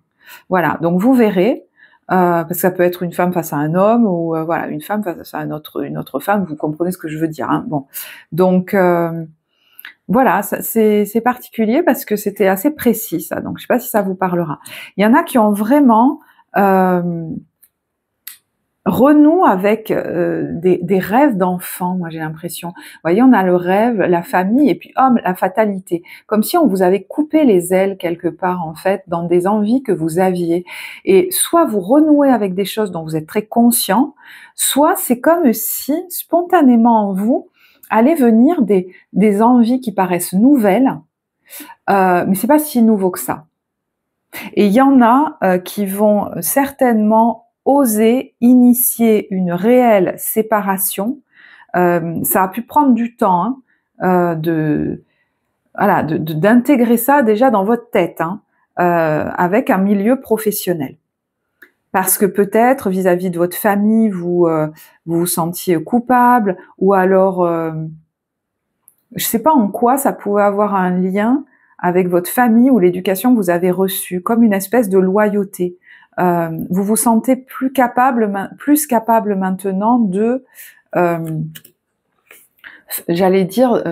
Voilà, donc vous verrez, parce que ça peut être une femme face à un homme ou voilà, une femme face à une autre femme, vous comprenez ce que je veux dire, hein. Bon, donc voilà, c'est particulier parce que c'était assez précis ça, donc je sais pas si ça vous parlera. Il y en a qui ont vraiment renoue avec des rêves d'enfants, moi j'ai l'impression. Vous voyez, on a le rêve, la famille, et puis la fatalité. Comme si on vous avait coupé les ailes quelque part, en fait, dans des envies que vous aviez. Et soit vous renouez avec des choses dont vous êtes très conscient, soit c'est comme si, spontanément en vous, allaient venir des envies qui paraissent nouvelles, mais c'est pas si nouveau que ça. Et il y en a qui vont certainement oser initier une réelle séparation. Ça a pu prendre du temps hein, d'intégrer ça déjà dans votre tête, hein, avec un milieu professionnel. Parce que peut-être vis-à-vis de votre famille, vous vous sentiez coupable, ou alors, je sais pas en quoi ça pouvait avoir un lien avec votre famille ou l'éducation que vous avez reçue, comme une espèce de loyauté. Vous vous sentez plus capable maintenant de, j'allais dire,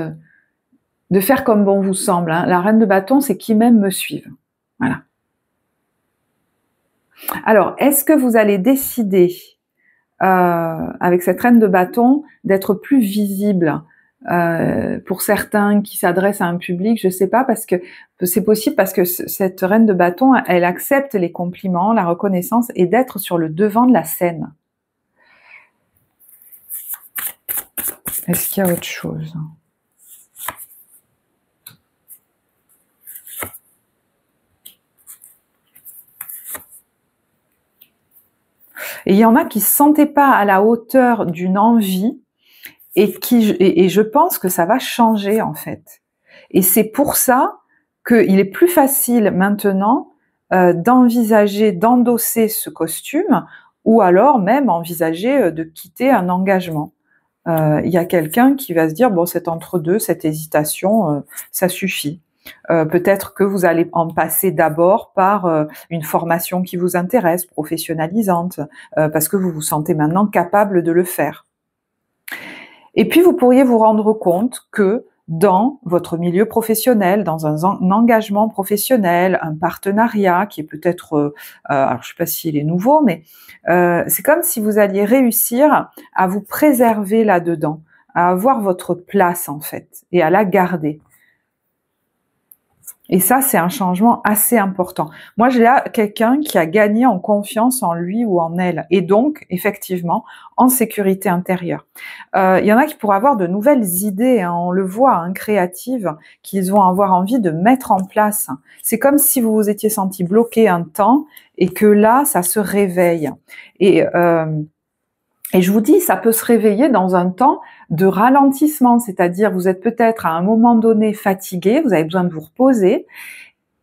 de faire comme bon vous semble. Hein. La reine de bâton, c'est qui m'aime me suive. Voilà. Alors, est-ce que vous allez décider, avec cette reine de bâton, d'être plus visible pour certains qui s'adressent à un public, je sais pas, parce que c'est possible parce que cette reine de bâton, elle accepte les compliments, la reconnaissance et d'être sur le devant de la scène. Est-ce qu'il y a autre chose ? Et il y en a qui ne se sentaient pas à la hauteur d'une envie et je pense que ça va changer en fait. Et c'est pour ça qu'il est plus facile maintenant d'envisager, d'endosser ce costume ou alors même envisager de quitter un engagement. Il y a quelqu'un qui va se dire, bon, c'est entre deux, cette hésitation, ça suffit. Peut-être que vous allez en passer d'abord par une formation qui vous intéresse, professionnalisante, parce que vous vous sentez maintenant capable de le faire. Et puis vous pourriez vous rendre compte que dans votre milieu professionnel, dans un engagement professionnel, un partenariat qui est peut-être, alors je sais pas s'il est nouveau, mais c'est comme si vous alliez réussir à vous préserver là-dedans, à avoir votre place en fait, et à la garder. Et ça, c'est un changement assez important. Moi, j'ai là quelqu'un qui a gagné en confiance en lui ou en elle, et donc, effectivement, en sécurité intérieure. Il y en a qui pourraient avoir de nouvelles idées, hein, on le voit, hein, créatives, qu'ils vont avoir envie de mettre en place. C'est comme si vous vous étiez senti bloqué un temps, et que là, ça se réveille. Et je vous dis, ça peut se réveiller dans un temps de ralentissement, c'est-à-dire vous êtes peut-être à un moment donné fatigué, vous avez besoin de vous reposer,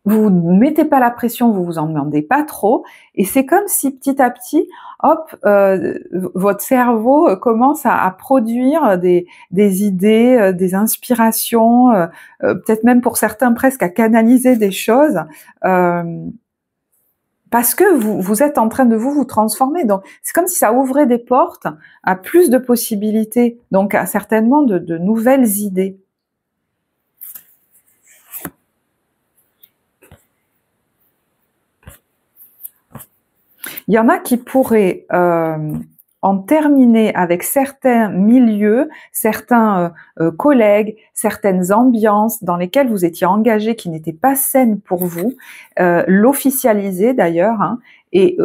vous ne mettez pas la pression, vous vous en demandez pas trop, et c'est comme si petit à petit, hop, votre cerveau commence à produire des idées, des inspirations, peut-être même pour certains presque à canaliser des choses. parce que vous êtes en train de vous transformer. Donc, c'est comme si ça ouvrait des portes à plus de possibilités, donc à certainement de nouvelles idées. Il y en a qui pourraient en terminer avec certains milieux, certains collègues, certaines ambiances dans lesquelles vous étiez engagé qui n'étaient pas saines pour vous, l'officialiser d'ailleurs, hein, et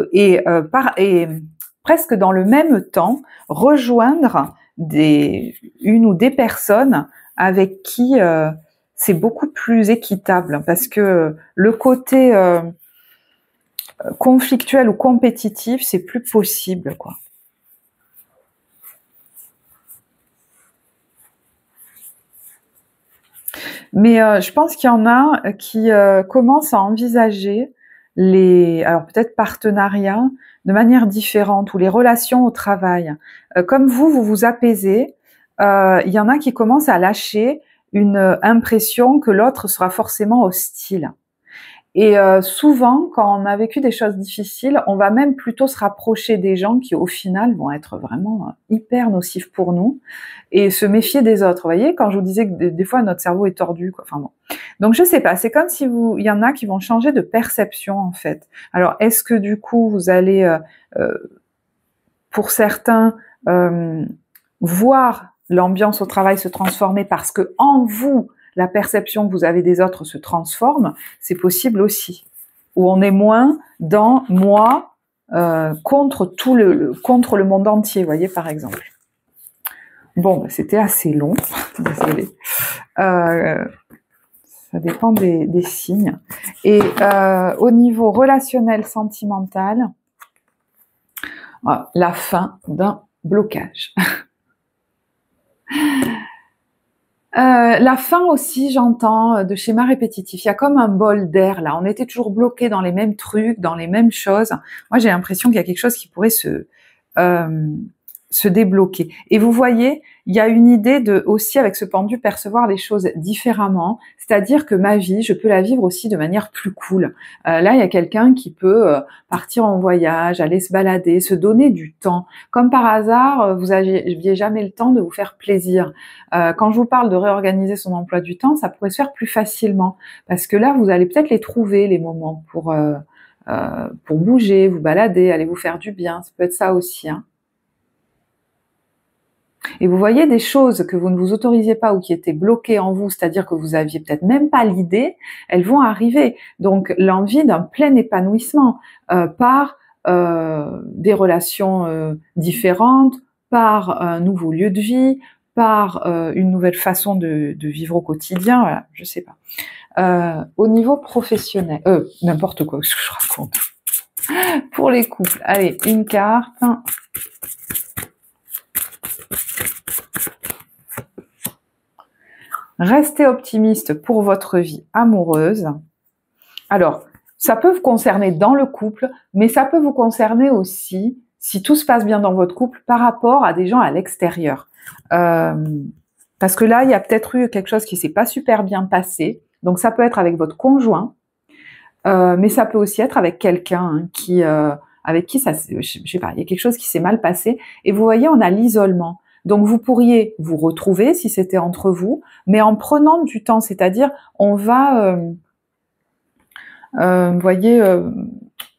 presque dans le même temps rejoindre une ou des personnes avec qui c'est beaucoup plus équitable, parce que le côté conflictuel ou compétitif, c'est plus possible, quoi. Mais je pense qu'il y en a qui commencent à envisager alors peut-être partenariats de manière différente, ou les relations au travail. Comme vous vous apaisez, il y en a qui commencent à lâcher une impression que l'autre sera forcément hostile. Et souvent, quand on a vécu des choses difficiles, on va même plutôt se rapprocher des gens qui, au final, vont être vraiment hyper nocifs pour nous, et se méfier des autres. Vous voyez, quand je vous disais que des fois notre cerveau est tordu, quoi. Enfin bon. Donc je sais pas, c'est comme si il y en a qui vont changer de perception en fait. Alors est-ce que du coup vous allez, pour certains, voir l'ambiance au travail se transformer parce que en vous la perception que vous avez des autres se transforme? C'est possible aussi. Où on est moins dans moi contre contre le monde entier, vous voyez, par exemple. Bon, c'était assez long, désolée. Ça dépend des signes. Et au niveau relationnel, sentimental, la fin d'un blocage. La fin aussi, j'entends, de schémas répétitifs. Il y a comme un bol d'air là. On était toujours bloqué dans les mêmes trucs, dans les mêmes choses. Moi, j'ai l'impression qu'il y a quelque chose qui pourrait se débloquer. Et vous voyez, il y a une idée de aussi, avec ce pendu, percevoir les choses différemment. C'est-à-dire que ma vie, je peux la vivre aussi de manière plus cool. Là, il y a quelqu'un qui peut partir en voyage, aller se balader, se donner du temps. Comme par hasard, vous n'aviez jamais le temps de vous faire plaisir. Quand je vous parle de réorganiser son emploi du temps, ça pourrait se faire plus facilement. Parce que là, vous allez peut-être les trouver, les moments pour bouger, vous balader, aller vous faire du bien. Ça peut être ça aussi, hein. Et vous voyez des choses que vous ne vous autorisiez pas ou qui étaient bloquées en vous, c'est-à-dire que vous aviez peut-être même pas l'idée, elles vont arriver. Donc l'envie d'un plein épanouissement par des relations différentes, par un nouveau lieu de vie, par une nouvelle façon de vivre au quotidien, voilà, je sais pas. Au niveau professionnel, n'importe quoi, ce que je raconte. Pour les couples, allez, une carte. Restez optimiste pour votre vie amoureuse. Alors, ça peut vous concerner dans le couple, mais ça peut vous concerner aussi, si tout se passe bien dans votre couple, par rapport à des gens à l'extérieur. Parce que là, il y a peut-être eu quelque chose qui s'est pas super bien passé. Donc, ça peut être avec votre conjoint, mais ça peut aussi être avec quelqu'un avec qui ça, je sais pas, il y a quelque chose qui s'est mal passé. Et vous voyez, on a l'isolement. Donc vous pourriez vous retrouver si c'était entre vous, mais en prenant du temps, c'est-à-dire on va, vous voyez,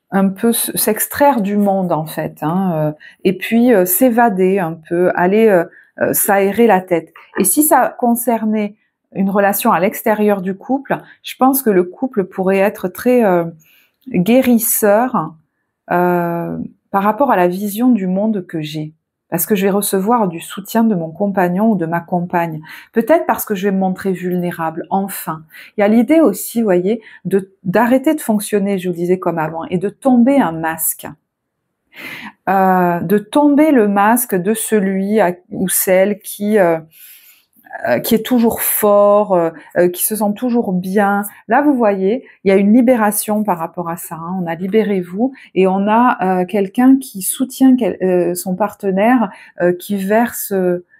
un peu s'extraire du monde en fait, hein, et puis s'évader un peu, aller s'aérer la tête. Et si ça concernait une relation à l'extérieur du couple, je pense que le couple pourrait être très guérisseur par rapport à la vision du monde que j'ai. Parce que je vais recevoir du soutien de mon compagnon ou de ma compagne. Peut-être parce que je vais me montrer vulnérable, enfin. Il y a l'idée aussi, vous voyez, d'arrêter de fonctionner, je vous disais, comme avant, et de tomber un masque. De tomber le masque de celui ou celle qui est toujours fort, qui se sent toujours bien. Là, vous voyez, il y a une libération par rapport à ça. Hein. On a libéré vous et on a quelqu'un qui soutient son partenaire, qui verse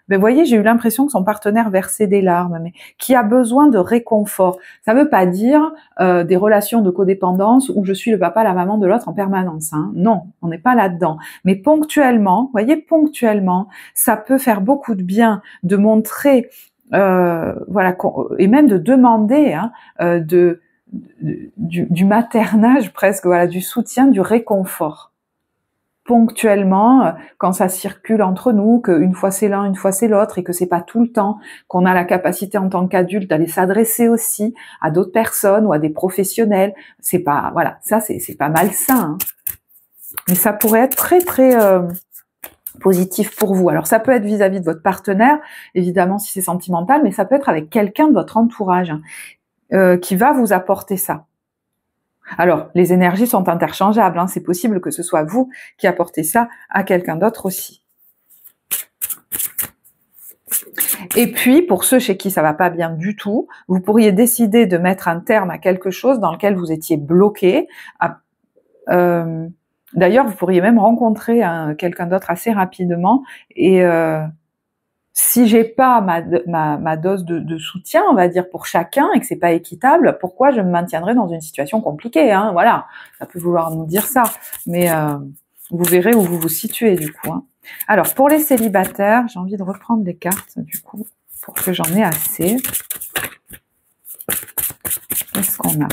Ben, vous voyez, j'ai eu l'impression que son partenaire versait des larmes, mais qui a besoin de réconfort. Ça ne veut pas dire des relations de codépendance où je suis le papa, la maman de l'autre en permanence. Hein. Non, on n'est pas là-dedans. Mais ponctuellement, vous voyez, ponctuellement, ça peut faire beaucoup de bien de montrer, voilà, et même de demander hein, du maternage presque, voilà, du soutien, du réconfort. Ponctuellement, quand ça circule entre nous, qu'une fois c'est l'un, une fois c'est l'autre, et que c'est pas tout le temps, qu'on a la capacité en tant qu'adulte d'aller s'adresser aussi à d'autres personnes ou à des professionnels, c'est pas, voilà, ça c'est pas malsain, hein. Mais ça pourrait être très très positif pour vous. Alors ça peut être vis-à-vis de votre partenaire, évidemment si c'est sentimental, mais ça peut être avec quelqu'un de votre entourage hein, qui va vous apporter ça. Alors, les énergies sont interchangeables, hein. C'est possible que ce soit vous qui apportez ça à quelqu'un d'autre aussi. Et puis, pour ceux chez qui ça va pas bien du tout, vous pourriez décider de mettre un terme à quelque chose dans lequel vous étiez bloqué. D'ailleurs, vous pourriez même rencontrer quelqu'un d'autre assez rapidement et si j'ai pas ma dose de soutien, on va dire, pour chacun, et que c'est pas équitable, pourquoi je me maintiendrai dans une situation compliquée, hein, voilà. Ça peut vouloir nous dire ça, mais vous verrez où vous vous situez, du coup. Hein. Alors, pour les célibataires, j'ai envie de reprendre les cartes, du coup, pour que j'en ai assez. Qu'est-ce qu'on a?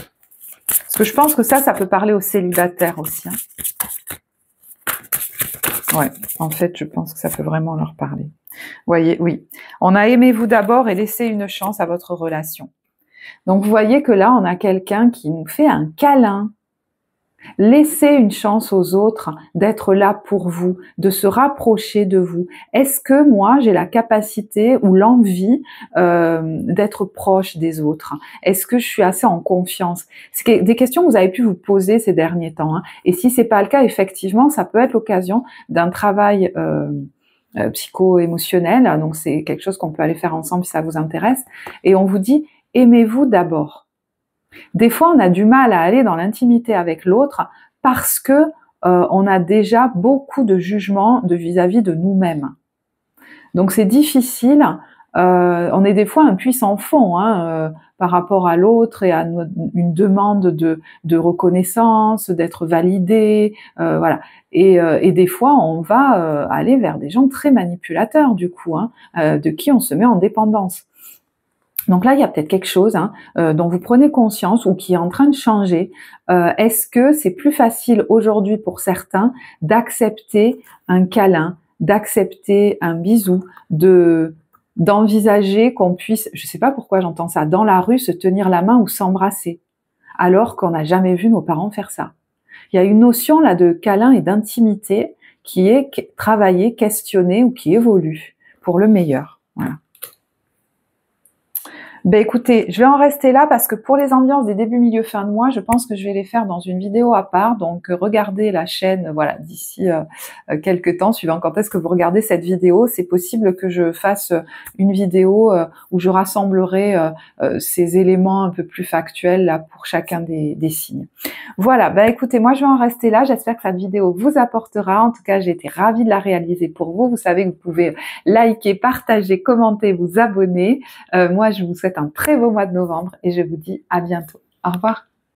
Parce que je pense que ça peut parler aux célibataires aussi. Hein. Ouais, en fait, je pense que ça peut vraiment leur parler. Voyez, oui. On a aimez-vous d'abord et laissez une chance à votre relation. Donc, vous voyez que là, on a quelqu'un qui nous fait un câlin. Laissez une chance aux autres d'être là pour vous, de se rapprocher de vous. Est-ce que moi, j'ai la capacité ou l'envie d'être proche des autres? Est-ce que je suis assez en confiance? C'est des questions que vous avez pu vous poser ces derniers temps. Hein. Et si c'est pas le cas, effectivement, ça peut être l'occasion d'un travail psycho-émotionnel. Donc, c'est quelque chose qu'on peut aller faire ensemble si ça vous intéresse. Et on vous dit, aimez-vous d'abord. Des fois, on a du mal à aller dans l'intimité avec l'autre parce que on a déjà beaucoup de jugements vis-à-vis de nous-mêmes. Donc, c'est difficile. On est des fois un puits sans fond hein, par rapport à l'autre et à une demande de reconnaissance, d'être validé, voilà. Et des fois, on va aller vers des gens très manipulateurs du coup, hein, de qui on se met en dépendance. Donc là, il y a peut-être quelque chose hein, dont vous prenez conscience ou qui est en train de changer. Est-ce que c'est plus facile aujourd'hui pour certains d'accepter un câlin, d'accepter un bisou, d'envisager qu'on puisse, je sais pas pourquoi j'entends ça, dans la rue se tenir la main ou s'embrasser, alors qu'on n'a jamais vu nos parents faire ça. Il y a une notion là de câlin et d'intimité qui est travaillée, questionnée ou qui évolue pour le meilleur. Voilà. Ben écoutez, je vais en rester là parce que pour les ambiances des débuts, milieu, fin de mois, je pense que je vais les faire dans une vidéo à part. Donc regardez la chaîne, voilà, d'ici quelques temps, suivant quand est-ce que vous regardez cette vidéo. C'est possible que je fasse une vidéo où je rassemblerai ces éléments un peu plus factuels là pour chacun des signes. Voilà, ben écoutez, moi je vais en rester là. J'espère que cette vidéo vous apportera. En tout cas, j'ai été ravie de la réaliser pour vous. Vous savez que vous pouvez liker, partager, commenter, vous abonner. Moi, je vous souhaite un très beau mois de novembre et je vous dis à bientôt. Au revoir.